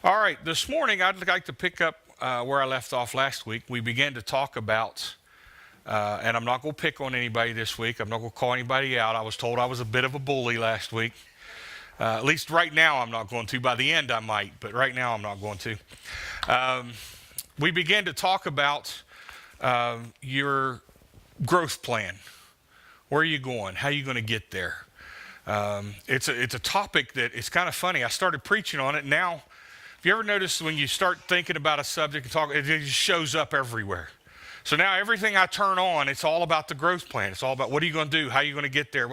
All right, this morning I'd like to pick up where I left off last week. We began to talk about, and I'm not going to pick on anybody this week. I'm not going to call anybody out. I was told I was a bit of a bully last week. At least right now I'm not going to. By the end I might, but right now I'm not going to. We began to talk about your growth plan. Where are you going? How are you going to get there? It's a topic that it's kind of funny. I started preaching on it. Now, have you ever noticed when you start thinking about a subject and talk, it just shows up everywhere. So now everything I turn on, it's all about the growth plan. It's all about what are you going to do? How are you going to get there?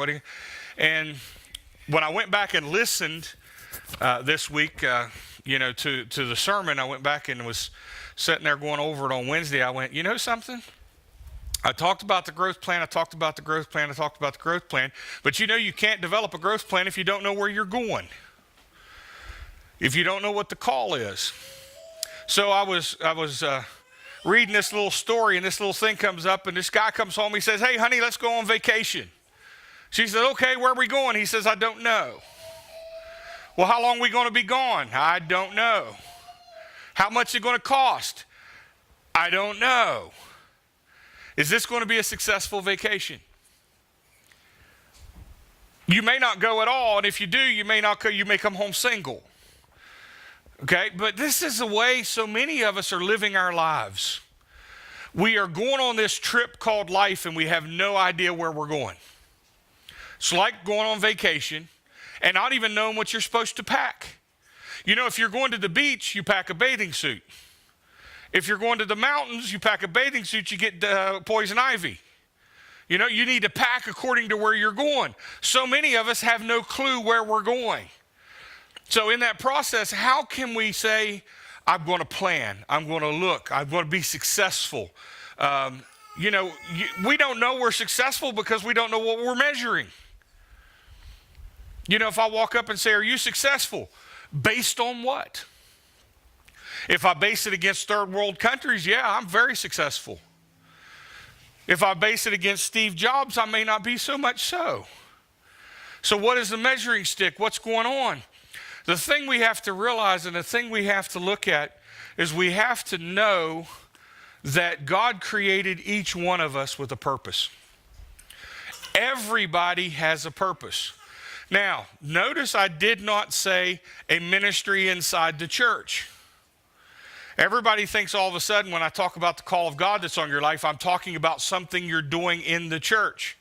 And when I went back and listened this week, to the sermon, I went back and was sitting there going over it on Wednesday. I went, you know something? I talked about the growth plan. I talked about the growth plan. I talked about the growth plan. But you can't develop a growth plan if you don't know where you're going. If you don't know what the call is. So I was reading this little story, and this little thing comes up, and this guy comes home. He says, "Hey, honey, let's go on vacation." She said, "Okay, where are we going?" He says, "I don't know." "Well, how long are we going to be gone?" "I don't know." "How much is it going to cost?" "I don't know." "Is this going to be a successful vacation?" You may not go at all, and if you do, you may not go. You may come home single. Okay, but this is the way so many of us are living our lives. We are going on this trip called life, and we have no idea where we're going. It's like going on vacation and not even knowing what you're supposed to pack. If you're going to the beach, you pack a bathing suit. If you're going to the mountains, you pack a bathing suit, you get poison ivy. You need to pack according to where you're going. So many of us have no clue where we're going. So in that process, how can we say, I'm going to plan, I'm going to look, I'm going to be successful? We don't know we're successful because we don't know what we're measuring. If I walk up and say, are you successful? Based on what? If I base it against third world countries, yeah, I'm very successful. If I base it against Steve Jobs, I may not be so much so. So what is the measuring stick? What's going on? The thing we have to realize and the thing we have to look at is we have to know that God created each one of us with a purpose. Everybody has a purpose. Now, notice I did not say a ministry inside the church. Everybody thinks all of a sudden when I talk about the call of God that's on your life, I'm talking about something you're doing in the church.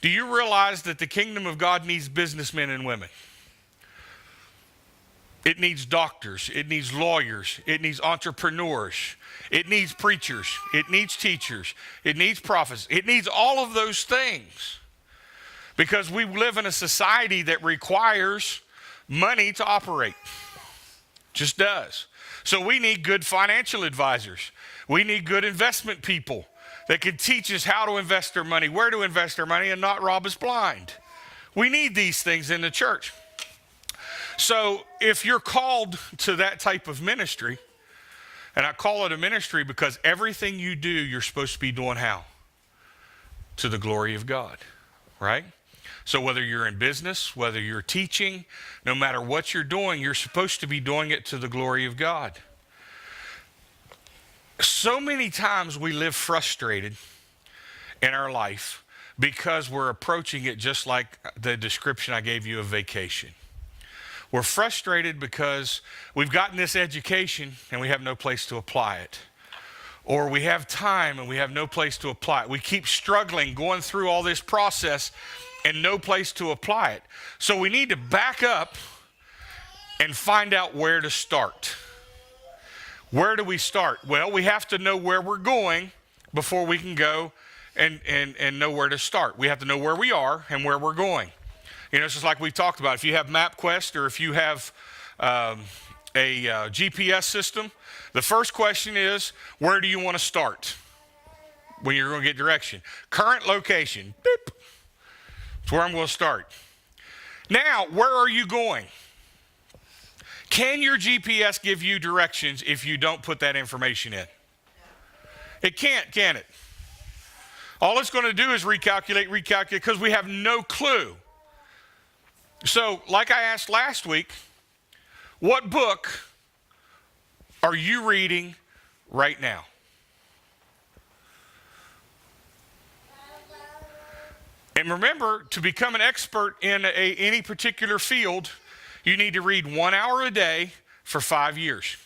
Do you realize that the kingdom of God needs businessmen and women? It needs doctors, it needs lawyers, it needs entrepreneurs, it needs preachers, it needs teachers, it needs prophets, it needs all of those things. Because we live in a society that requires money to operate. Just does. So we need good financial advisors. We need good investment people that can teach us how to invest our money, where to invest our money, and not rob us blind. We need these things in the church. So if you're called to that type of ministry, and I call it a ministry because everything you do, you're supposed to be doing how? To the glory of God, right? So whether you're in business, whether you're teaching, no matter what you're doing, you're supposed to be doing it to the glory of God. So many times we live frustrated in our life because we're approaching it just like the description I gave you of vacation. We're frustrated because we've gotten this education and we have no place to apply it. Or we have time and we have no place to apply it. We keep struggling, going through all this process and no place to apply it. So we need to back up and find out where to start. Where do we start? Well, we have to know where we're going before we can go and know where to start. We have to know where we are and where we're going. It's just like we talked about. If you have MapQuest or if you have a GPS system, the first question is, where do you want to start when you're going to get direction? Current location. Beep. That's where I'm going to start. Now, where are you going? Can your GPS give you directions if you don't put that information in? It can't, can it? All it's going to do is recalculate, because we have no clue. So, like I asked last week, what book are you reading right now? And remember, to become an expert in any particular field, you need to read 1 hour a day for 5 years.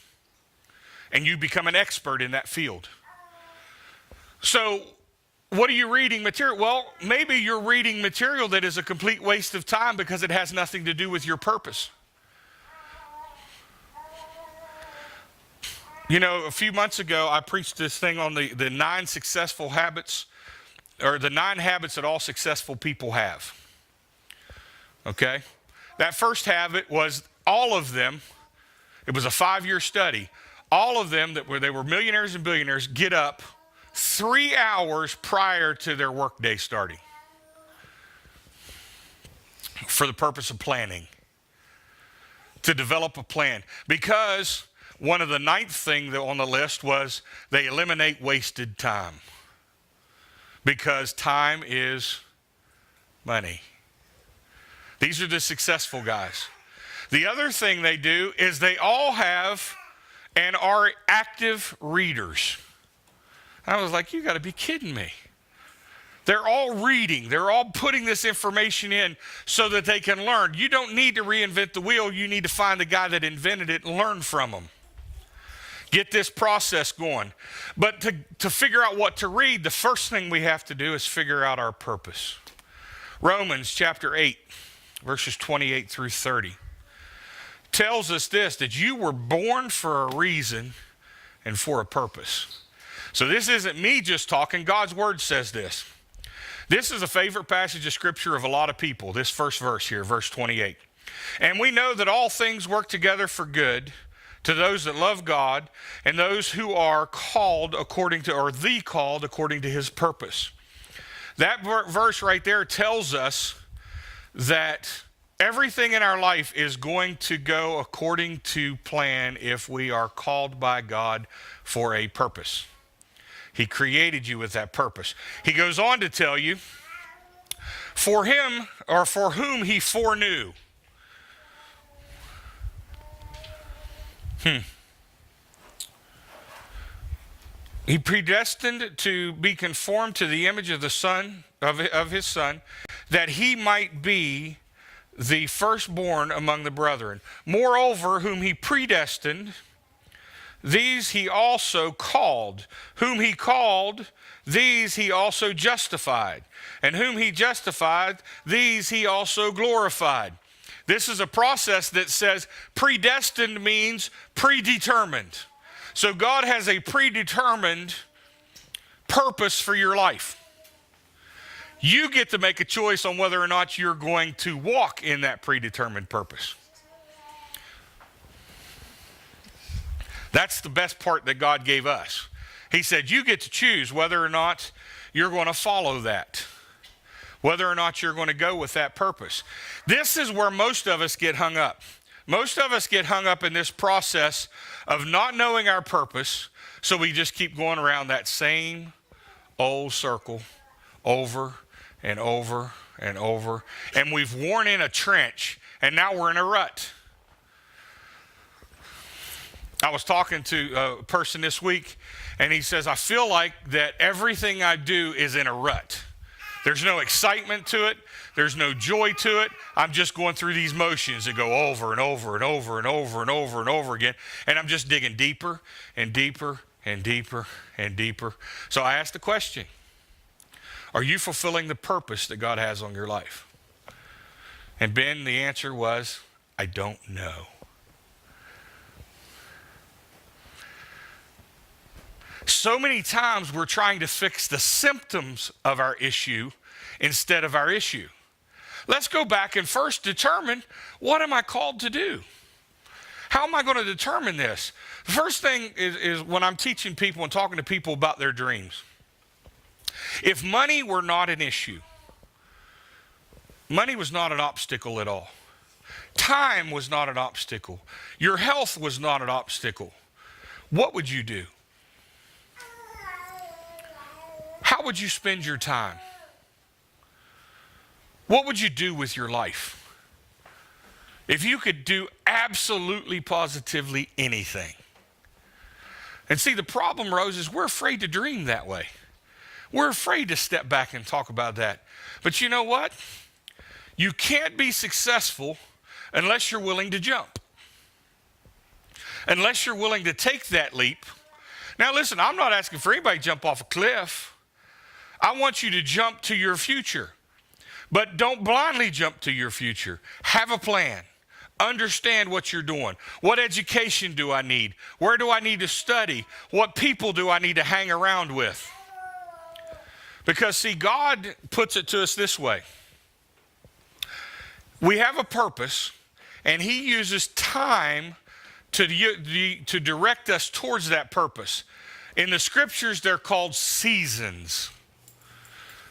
And you become an expert in that field. So, what are you reading material? Well, maybe you're reading material that is a complete waste of time because it has nothing to do with your purpose. You know, a few months ago, I preached this thing on the 9 successful habits, or the 9 habits that all successful people have. Okay? That first habit was all of them, it was a 5-year study, all of them they were millionaires and billionaires get up 3 hours prior to their workday starting for the purpose of planning, to develop a plan. Because one of the 9th thing on the list was they eliminate wasted time. Because time is money. These are the successful guys. The other thing they do is they all have and are active readers. I was like, you got to be kidding me. They're all reading. They're all putting this information in so that they can learn. You don't need to reinvent the wheel. You need to find the guy that invented it and learn from him. Get this process going. But to figure out what to read, the first thing we have to do is figure out our purpose. Romans chapter 8, verses 28 through 30, tells us this, that you were born for a reason and for a purpose. So this isn't me just talking. God's word says this. This is a favorite passage of scripture of a lot of people, this first verse here, verse 28. And we know that all things work together for good to those that love God and those who are called according to his purpose. That verse right there tells us that everything in our life is going to go according to plan if we are called by God for a purpose. He created you with that purpose. He goes on to tell you, for him or for whom he foreknew. He predestined to be conformed to the image of the Son, of his Son, that he might be the firstborn among the brethren. Moreover, whom he predestined, these he also called. Whom he called, these he also justified. And whom he justified, these he also glorified. This is a process that says predestined means predetermined. So God has a predetermined purpose for your life. You get to make a choice on whether or not you're going to walk in that predetermined purpose. That's the best part that God gave us. He said, you get to choose whether or not you're going to follow that, whether or not you're going to go with that purpose. This is where most of us get hung up. Most of us get hung up in this process of not knowing our purpose, so we just keep going around that same old circle over and over and over, and we've worn in a trench, and now we're in a rut. I was talking to a person this week, and he says, I feel like that everything I do is in a rut. There's no excitement to it. There's no joy to it. I'm just going through these motions that go over and over and over and over and over and over again, and I'm just digging deeper and deeper and deeper and deeper. So I asked the question, are you fulfilling the purpose that God has on your life? And Ben, the answer was, I don't know. So many times we're trying to fix the symptoms of our issue instead of our issue. Let's go back and first determine, what am I called to do? How am I going to determine this? The first thing is when I'm teaching people and talking to people about their dreams. If money were not an issue, money was not an obstacle at all. Time was not an obstacle. Your health was not an obstacle. What would you do? How would you spend your time? What would you do with your life? If you could do absolutely, positively anything, And see, the problem, Rose, is we're afraid to dream that way. We're afraid to step back and talk about that. But you know what? You can't be successful unless you're willing to jump. Unless you're willing to take that leap. Now listen, I'm not asking for anybody to jump off a cliff. I want you to jump to your future. But don't blindly jump to your future. Have a plan. Understand what you're doing. What education do I need? Where do I need to study? What people do I need to hang around with? Because see, God puts it to us this way. We have a purpose, and he uses time to direct us towards that purpose. In the scriptures, they're called seasons.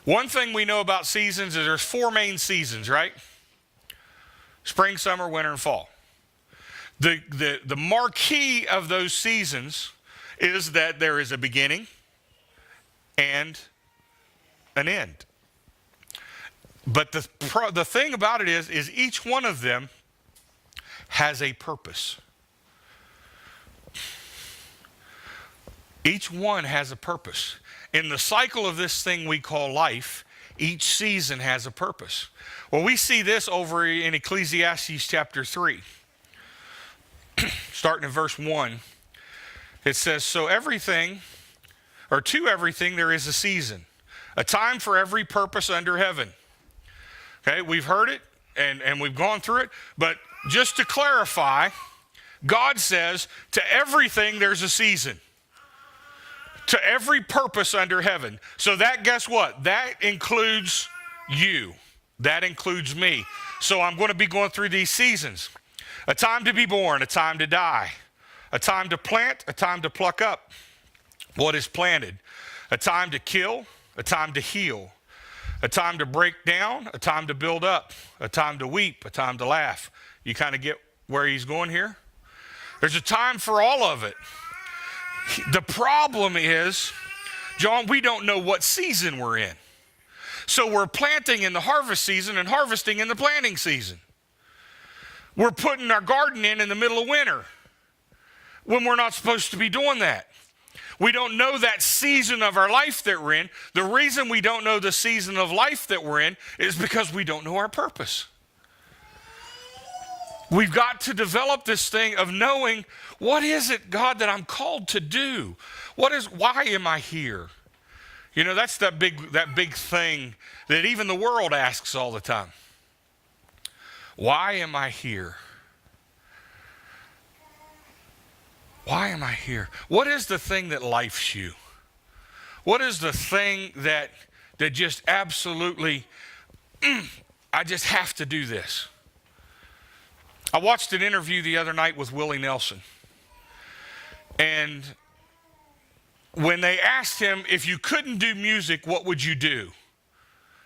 One thing we know about seasons is there's 4 main seasons, right? Spring, summer, winter, and fall. The marquee of those seasons is that there is a beginning and an end. But the thing about it is each one of them has a purpose. Each one has a purpose. In the cycle of this thing we call life, each season has a purpose. Well, we see this over in Ecclesiastes chapter 3. Starting in verse 1, it says, to everything there is a season, a time for every purpose under heaven. Okay, we've heard it and we've gone through it, but just to clarify, God says to everything there's a season. To every purpose under heaven. So that, guess what? That includes you. That includes me. So I'm going to be going through these seasons. A time to be born, a time to die. A time to plant, a time to pluck up what is planted. A time to kill, a time to heal. A time to break down, a time to build up. A time to weep, a time to laugh. You kind of get where he's going here? There's a time for all of it. The problem is, John, we don't know what season we're in. So we're planting in the harvest season and harvesting in the planting season. We're putting our garden in the middle of winter when we're not supposed to be doing that. We don't know that season of our life that we're in. The reason we don't know the season of life that we're in is because we don't know our purpose. We've got to develop this thing of knowing, what is it, God, that I'm called to do? Why am I here? You know, that's that big thing that even the world asks all the time. Why am I here? Why am I here? What is the thing that lifes you? What is the thing that just absolutely, I just have to do this? I watched an interview the other night with Willie Nelson. And when they asked him, if you couldn't do music, what would you do?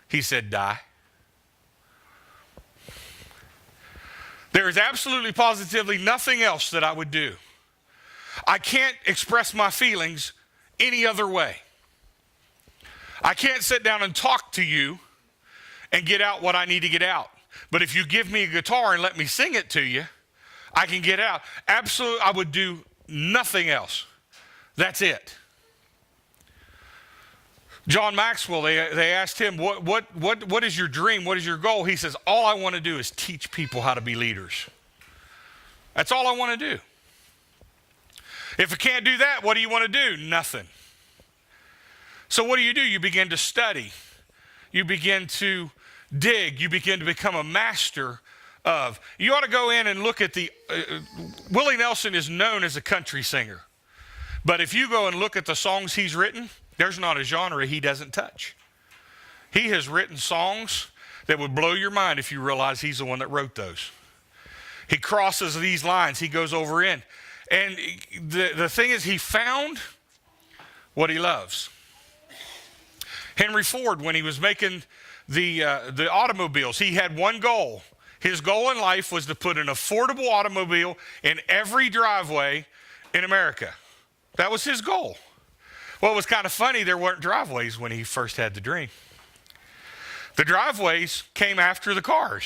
He said, die. There is absolutely positively nothing else that I would do. I can't express my feelings any other way. I can't sit down and talk to you and get out what I need to get out. But if you give me a guitar and let me sing it to you, I can get out. Absolutely, I would do nothing else. That's it. John Maxwell, they asked him, what is your dream? What is your goal? He says, all I want to do is teach people how to be leaders. That's all I want to do. If I can't do that, what do you want to do? Nothing. So what do? You begin to study. You begin to dig. You begin to become a master of. You ought to go in and look at Willie Nelson is known as a country singer. But if you go and look at the songs he's written, there's not a genre he doesn't touch. He has written songs that would blow your mind if you realize he's the one that wrote those. He crosses these lines. He goes over in. And the thing is, he found what he loves. Henry Ford, when he was making the automobiles, he had one goal. His goal in life was to put an affordable automobile in every driveway in America. That was his goal. Well, it was kind of funny, there weren't driveways when he first had the dream. The driveways came after the cars.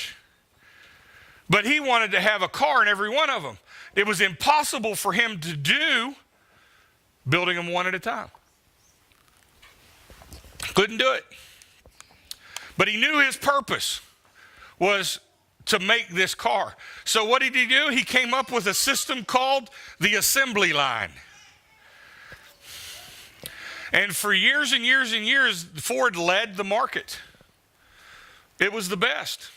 But he wanted to have a car in every one of them. It was impossible for him to do building them one at a time. Couldn't do it. But he knew his purpose was to make this car. So what did he do? He came up with a system called the assembly line. And for years and years and years, Ford led the market. It was the best.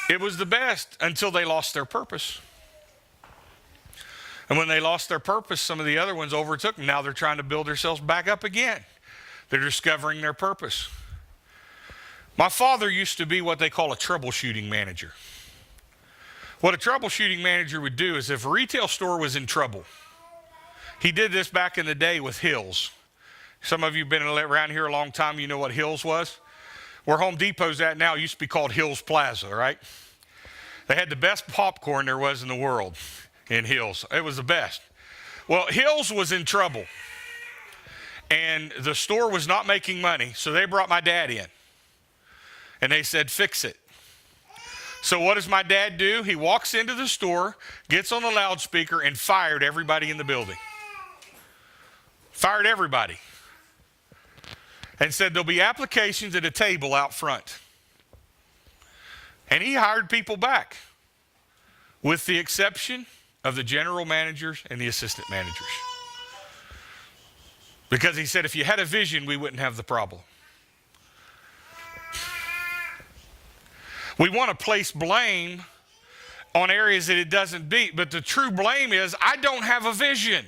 It was the best until they lost their purpose. And when they lost their purpose, some of the other ones overtook them. Now they're trying to build themselves back up again. They're discovering their purpose. My father used to be what they call a troubleshooting manager. What a troubleshooting manager would do is if a retail store was in trouble, he did this back in the day with Hills. Some of you have been around here a long time, you know what Hills was. Where Home Depot's at now used to be called Hills Plaza, right? They had the best popcorn there was in the world in Hills. It was the best. Well, Hills was in trouble. And the store was not making money, so they brought my dad in. And they said, fix it. So what does my dad do? He walks into the store, gets on the loudspeaker, and fired everybody in the building. Fired everybody. And said there'll be applications at a table out front. And he hired people back, with the exception of the general managers and the assistant managers. Because he said if you had a vision, we wouldn't have the problem. We want to place blame on areas that it doesn't beat, but the true blame is I don't have a vision.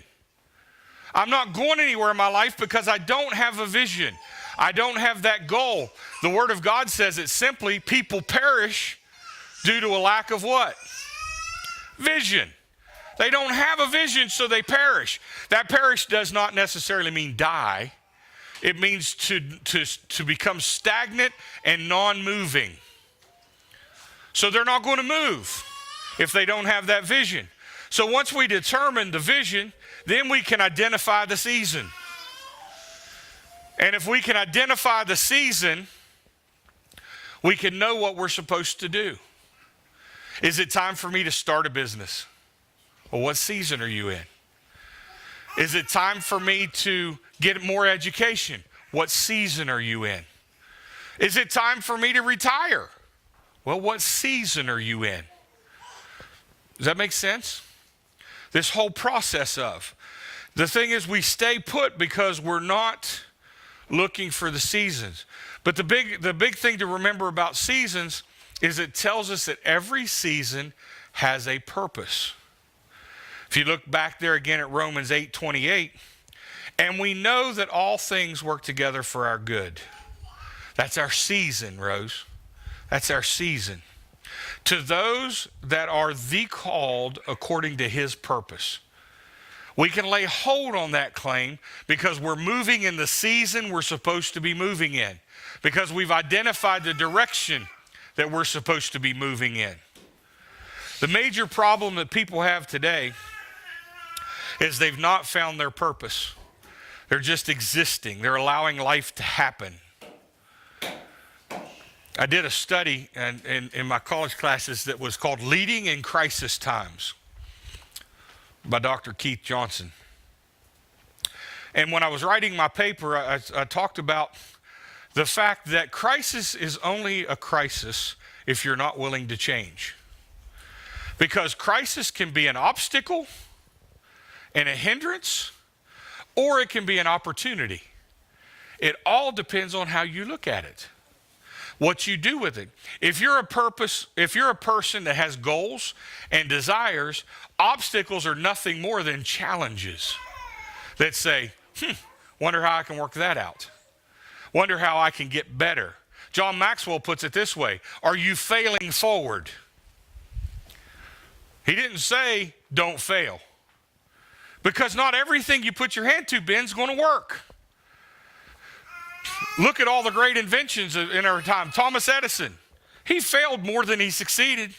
I'm not going anywhere in my life because I don't have a vision. I don't have that goal. The Word of God says it simply, people perish due to a lack of what? Vision. They don't have a vision, so they perish. That perish does not necessarily mean die. It means to become stagnant and non-moving. So they're not going to move if they don't have that vision. So once we determine the vision, then we can identify the season. And if we can identify the season, we can know what we're supposed to do. Is it time for me to start a business? Well, what season are you in? Is it time for me to get more education? What season are you in? Is it time for me to retire? Well, what season are you in? Does that make sense? This whole process of. The thing is, we stay put because we're not looking for the seasons. But the big thing to remember about seasons is it tells us that every season has a purpose. If you look back there again at Romans 8:28, and we know that all things work together for our good. That's our season, Rose. That's our season. To those that are the called according to his purpose. We can lay hold on that claim because we're moving in the season we're supposed to be moving in. Because we've identified the direction that we're supposed to be moving in. The major problem that people have today is they've not found their purpose. They're just existing. They're allowing life to happen. I did a study in my college classes that was called Leading in Crisis Times by Dr. Keith Johnson. And when I was writing my paper, I talked about the fact that crisis is only a crisis if you're not willing to change. Because crisis can be an obstacle and a hindrance, or it can be an opportunity. It all depends on how you look at it. What you do with it. If you're a person that has goals and desires, obstacles are nothing more than challenges that say, wonder how I can work that out. Wonder how I can get better. John Maxwell puts it this way, are you failing forward? He didn't say don't fail. Because not everything you put your hand to, Ben, is going to work. Look at all the great inventions in our time. Thomas Edison, he failed more than he succeeded.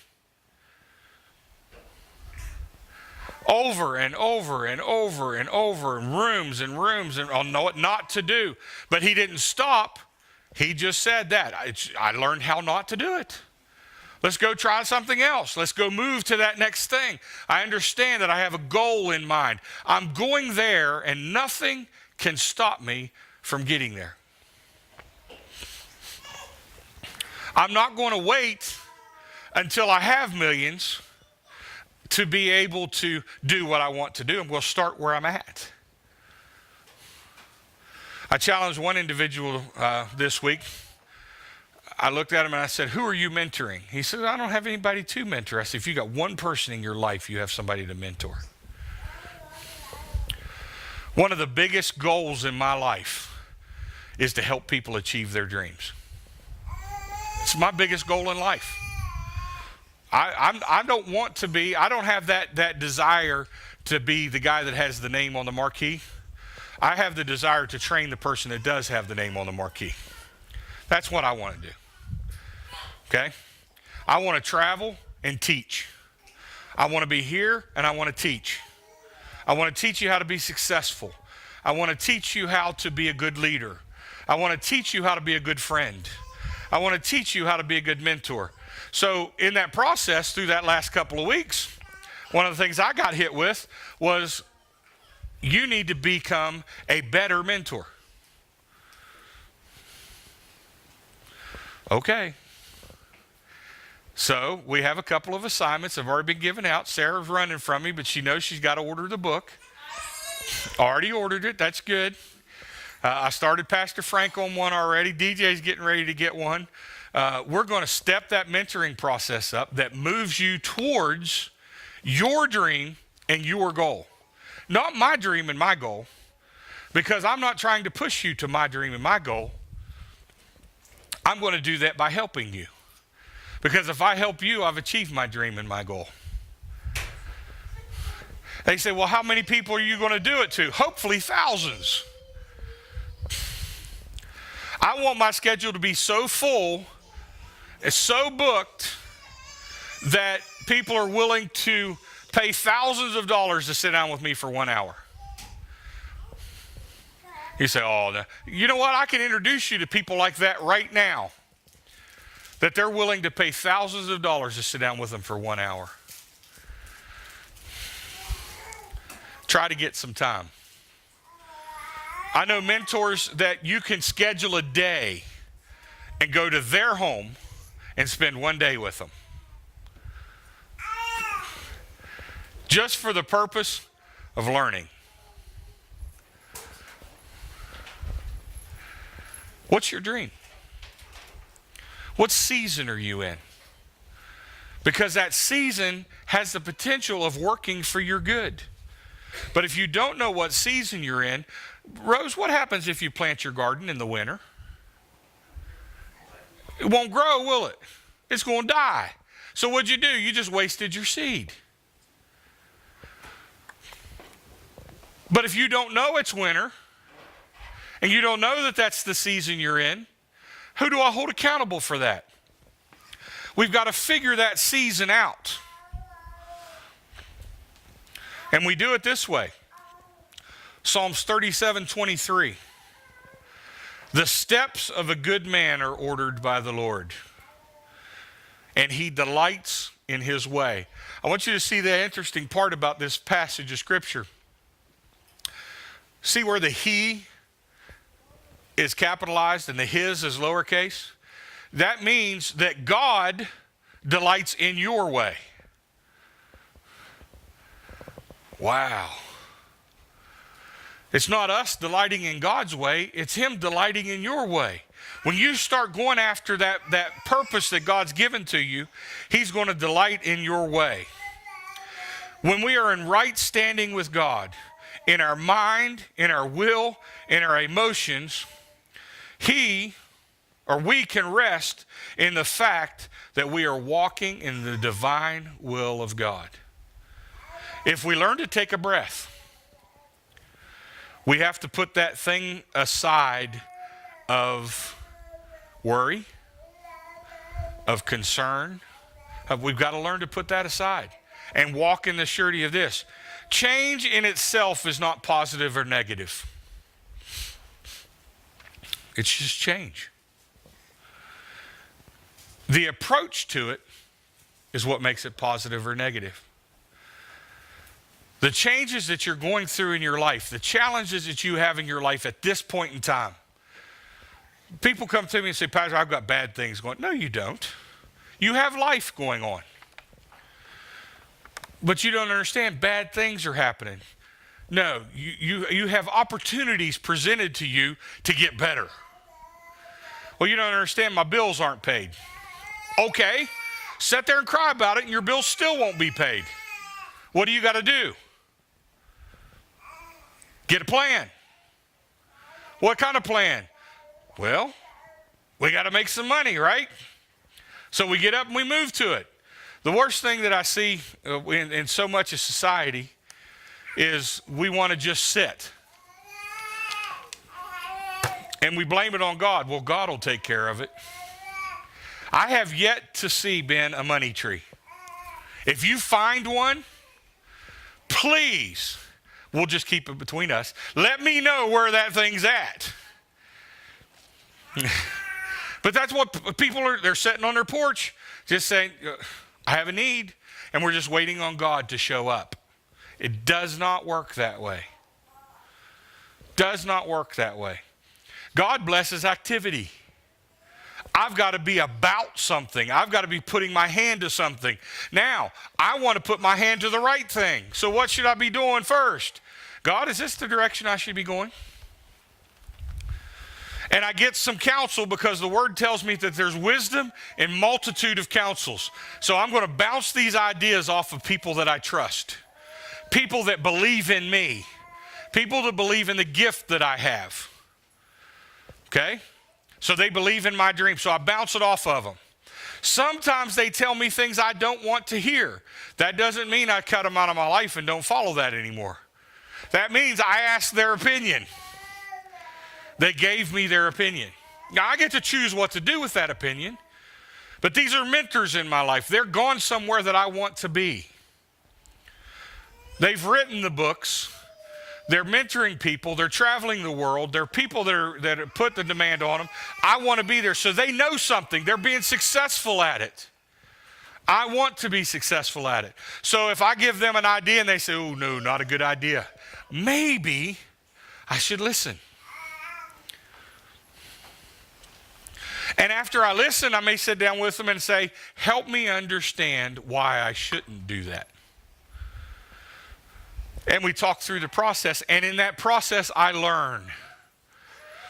Over and over and over and over, in rooms and rooms, and on what not to do. But he didn't stop. He just said that. I learned how not to do it. Let's go try something else. Let's go move to that next thing. I understand that I have a goal in mind. I'm going there, and nothing can stop me from getting there. I'm not going to wait until I have millions to be able to do what I want to do. I'm going to start where I'm at. I challenged one individual this week. I looked at him and I said, who are you mentoring? He said, I don't have anybody to mentor. I said, if you got one person in your life, you have somebody to mentor. One of the biggest goals in my life is to help people achieve their dreams. It's my biggest goal in life. I don't want to be, I don't have that desire to be the guy that has the name on the marquee. I have the desire to train the person that does have the name on the marquee. That's what I want to do. Okay? I want to travel and teach. I want to be here and I want to teach. I want to teach you how to be successful. I want to teach you how to be a good leader. I want to teach you how to be a good friend. I want to teach you how to be a good mentor. So in that process, through that last couple of weeks, one of the things I got hit with was you need to become a better mentor. Okay. So we have a couple of assignments that have already been given out. Sarah's running from me, but she knows she's got to order the book. Already ordered it. That's good. I started Pastor Frank on one already. DJ's getting ready to get one. We're going to step that mentoring process up that moves you towards your dream and your goal. Not my dream and my goal, because I'm not trying to push you to my dream and my goal. I'm going to do that by helping you. Because if I help you, I've achieved my dream and my goal. They say, well, how many people are you going to do it to? Hopefully thousands. I want my schedule to be so full, it's so booked, that people are willing to pay thousands of dollars to sit down with me for 1 hour. You say, oh, no. You know what? I can introduce you to people like that right now, that they're willing to pay thousands of dollars to sit down with them for 1 hour. Try to get some time. I know mentors that you can schedule a day and go to their home and spend 1 day with them. Just for the purpose of learning. What's your dream? What season are you in? Because that season has the potential of working for your good. But if you don't know what season you're in, Rose, what happens if you plant your garden in the winter? It won't grow, will it? It's going to die. So what'd you do? You just wasted your seed. But if you don't know it's winter, and you don't know that that's the season you're in, who do I hold accountable for that? We've got to figure that season out. And we do it this way. Psalms 37:23. The steps of a good man are ordered by the Lord, and he delights in his way. I want you to see the interesting part about this passage of Scripture. See where the he is capitalized and the his is lowercase? That means that God delights in your way. Wow. It's not us delighting in God's way, it's him delighting in your way. When you start going after that purpose that God's given to you, he's going to delight in your way. When we are in right standing with God, in our mind, in our will, in our emotions, we can rest in the fact that we are walking in the divine will of God. If we learn to take a breath, we have to put that thing aside of worry, of concern. We've got to learn to put that aside and walk in the surety of this. Change in itself is not positive or negative. It's just change. The approach to it is what makes it positive or negative. The changes that you're going through in your life, the challenges that you have in your life at this point in time. People come to me and say, Pastor, I've got bad things going. No, you don't. You have life going on. But you don't understand bad things are happening. No, you have opportunities presented to you to get better. Well, you don't understand, my bills aren't paid. Okay, sit there and cry about it and your bills still won't be paid. What do you got to do? Get a plan. What kind of plan? Well, we got to make some money, right? So we get up and we move to it. The worst thing that I see in so much of society is we want to just sit. And we blame it on God. Well, God will take care of it. I have yet to see, Ben, a money tree. If you find one, please, we'll just keep it between us. Let me know where that thing's at. But that's what people are, they're sitting on their porch just saying, I have a need, and we're just waiting on God to show up. It does not work that way. Does not work that way. God blesses activity. I've got to be about something. I've got to be putting my hand to something. Now, I want to put my hand to the right thing. So what should I be doing first? God, is this the direction I should be going? And I get some counsel because the word tells me that there's wisdom in multitude of counsels. So I'm going to bounce these ideas off of people that I trust. People that believe in me. People that believe in the gift that I have. Okay? So they believe in my dream. So I bounce it off of them. Sometimes they tell me things I don't want to hear. That doesn't mean I cut them out of my life and don't follow that anymore. That means I ask their opinion. They gave me their opinion. Now, I get to choose what to do with that opinion, but these are mentors in my life. They're gone somewhere that I want to be. They've written the books. They're mentoring people. They're traveling the world. They're people that put the demand on them. I want to be there. So they know something. They're being successful at it. I want to be successful at it. So if I give them an idea and they say, oh, no, not a good idea, maybe I should listen. And after I listen, I may sit down with them and say, help me understand why I shouldn't do that. And we talk through the process. And in that process, I learn.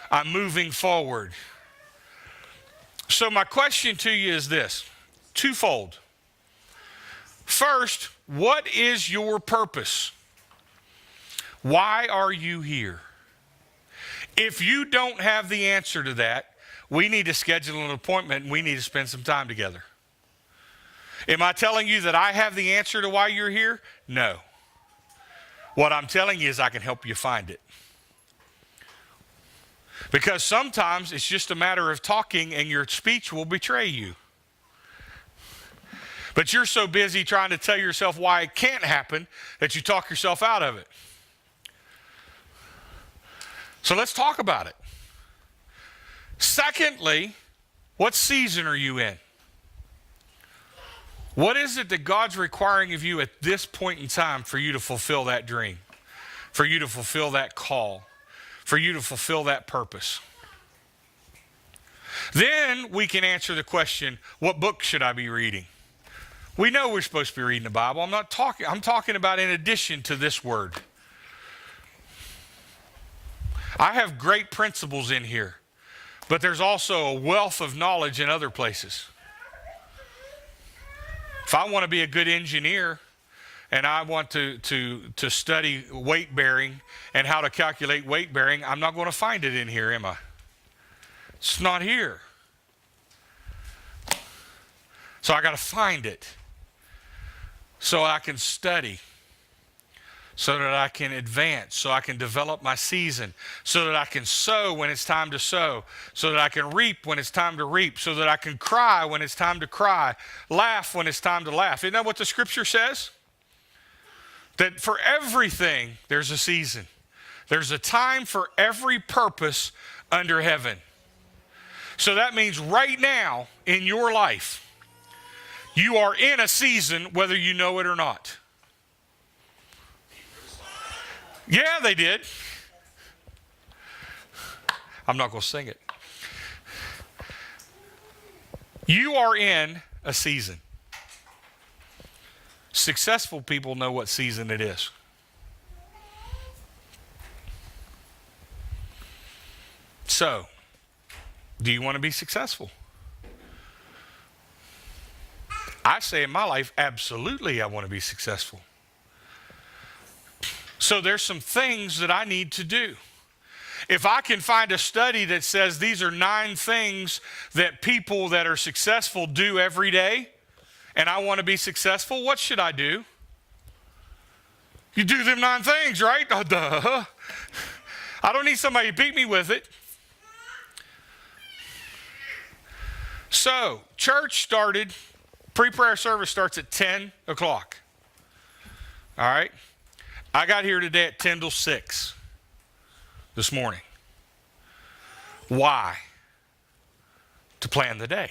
I'm moving forward. So my question to you is this, twofold. First, what is your purpose? Why are you here? If you don't have the answer to that, we need to schedule an appointment and we need to spend some time together. Am I telling you that I have the answer to why you're here? No. What I'm telling you is I can help you find it. Because sometimes it's just a matter of talking and your speech will betray you. But you're so busy trying to tell yourself why it can't happen that you talk yourself out of it. So let's talk about it. Secondly, what season are you in? What is it that God's requiring of you at this point in time for you to fulfill that dream, for you to fulfill that call, for you to fulfill that purpose? Then we can answer the question, what book should I be reading? We know we're supposed to be reading the Bible. I'm talking about in addition to this word. I have great principles in here. But there's also a wealth of knowledge in other places. If I want to be a good engineer and I want to study weight bearing and how to calculate weight bearing, I'm not going to find it in here, am I? It's not here. So I got to find it so I can study, so that I can advance, so I can develop my season, so that I can sow when it's time to sow, so that I can reap when it's time to reap, so that I can cry when it's time to cry, laugh when it's time to laugh. Isn't that what the scripture says? That for everything, there's a season. There's a time for every purpose under heaven. So that means right now in your life, You are in a season whether you know it or not. Yeah, they did. I'm not going to sing it. You are in a season. Successful people know what season it is. So, do you want to be successful? I say in my life, absolutely I want to be successful. So there's some things that I need to do. If I can find a study that says these are 9 things that people that are successful do every day, and I want to be successful, what should I do? You do them 9 things, right? Oh, duh. I don't need somebody to beat me with it. So, church started, pre-prayer service starts at 10 o'clock. All right? I got here today at 10 till 6 this morning. Why? To plan the day.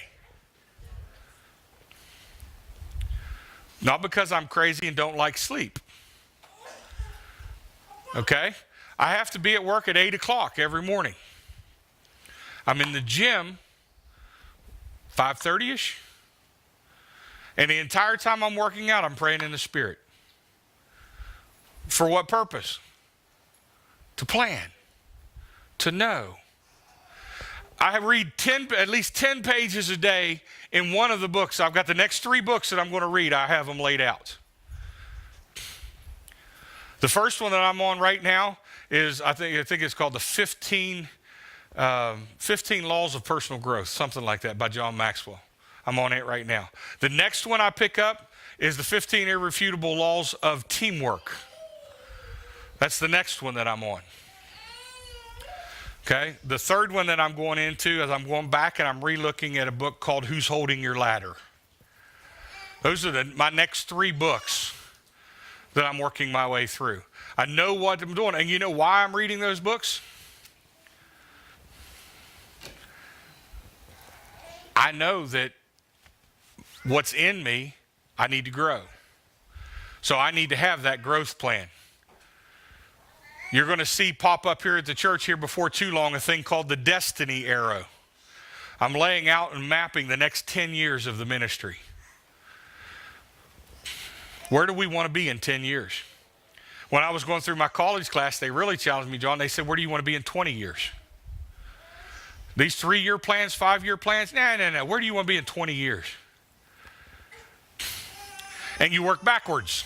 Not because I'm crazy and don't like sleep. Okay? I have to be at work at 8 o'clock every morning. I'm in the gym 5:30-ish. And the entire time I'm working out, I'm praying in the Spirit. For what purpose? To plan. To know. I read at least 10 pages a day in one of the books. I've got the next 3 books that I'm going to read. I have them laid out. The first one that I'm on right now is, I think it's called the 15 Laws of Personal Growth, something like that, by John Maxwell. I'm on it right now. The next one I pick up is the 15 Irrefutable Laws of Teamwork. That's the next one that I'm on. Okay? The third one that I'm going into is I'm going back and I'm relooking at a book called Who's Holding Your Ladder. Those are my next 3 books that I'm working my way through. I know what I'm doing. And you know why I'm reading those books? I know that what's in me, I need to grow. So I need to have that growth plan. You're going to see pop up here at the church here before too long a thing called the Destiny Arrow. I'm laying out and mapping the next 10 years of the ministry. Where do we want to be in 10 years? When I was going through my college class, they really challenged me, John. They said, where do you want to be in 20 years? These 3-year plans, 5-year plans? No. Where do you want to be in 20 years? And you work backwards.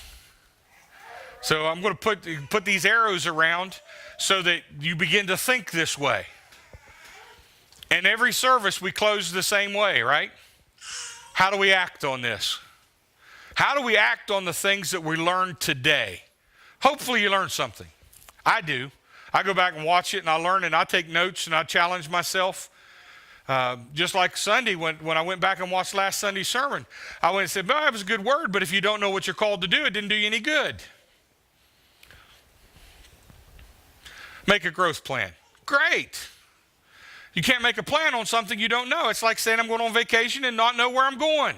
So I'm going to put these arrows around so that you begin to think this way. And every service we close the same way, right? How do we act on this? How do we act on the things that we learned today? Hopefully you learned something. I do. I go back and watch it and I learn and I take notes and I challenge myself. Just like Sunday, when I went back and watched last Sunday's sermon, I went and said, well, that was a good word, but if you don't know what you're called to do, it didn't do you any good. Make a growth plan. Great. You can't make a plan on something you don't know. It's like saying I'm going on vacation and not know where I'm going.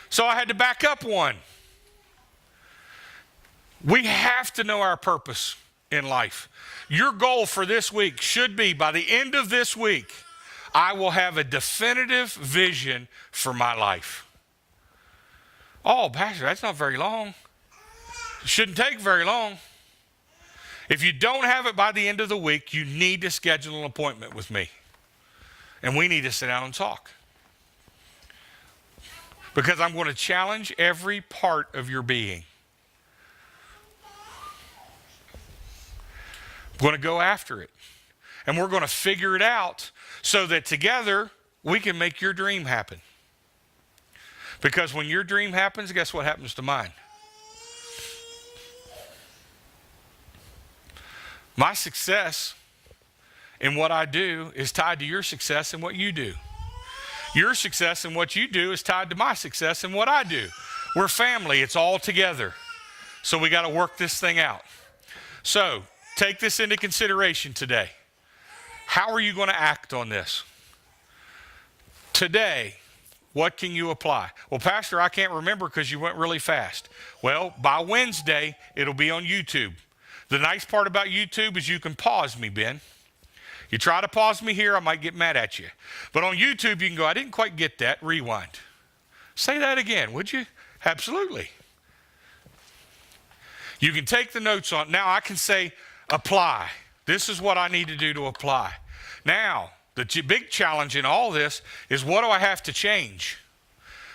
So I had to back up one. We have to know our purpose in life. Your goal for this week should be, by the end of this week, I will have a definitive vision for my life. Oh, Pastor, that's not very long. It shouldn't take very long. If you don't have it by the end of the week, you need to schedule an appointment with me. And we need to sit down and talk. Because I'm going to challenge every part of your being. I'm going to go after it. And we're going to figure it out so that together we can make your dream happen. Because when your dream happens, guess what happens to mine? My success in what I do is tied to your success in what you do. Your success in what you do is tied to my success in what I do. We're family. It's all together. So we got to work this thing out. So take this into consideration today. How are you going to act on this? Today, What can you apply? Well, Pastor, I can't remember because you went really fast. Well, by Wednesday, it'll be on YouTube. The nice part about YouTube is you can pause me, Ben. You try to pause me here, I might get mad at you. But on YouTube, you can go, I didn't quite get that, rewind. Say that again, would you? Absolutely. You can take the notes on. Now I can say, apply. This is what I need to do to apply. Now, the big challenge in all this is, what do I have to change?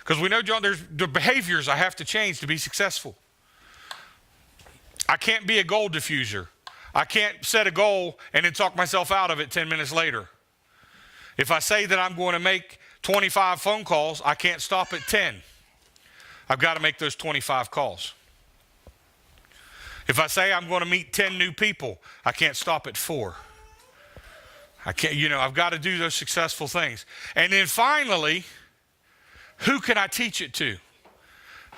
Because we know, John, there's the behaviors I have to change to be successful. I can't be a goal diffuser. I can't set a goal and then talk myself out of it 10 minutes later. If I say that I'm going to make 25 phone calls, I can't stop at 10. I've got to make those 25 calls. If I say I'm going to meet 10 new people, I can't stop at 4. I can't, I've got to do those successful things. And then finally, who can I teach it to?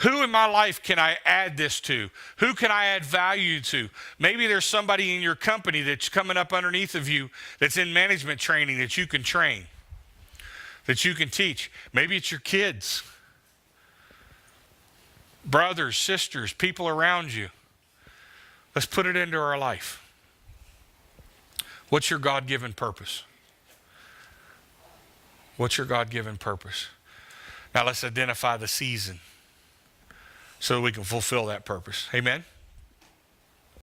Who in my life can I add this to? Who can I add value to? Maybe there's somebody in your company that's coming up underneath of you that's in management training that you can train, that you can teach. Maybe it's your kids, brothers, sisters, people around you. Let's put it into our life. What's your God-given purpose? What's your God-given purpose? Now let's identify the season so we can fulfill that purpose. Amen?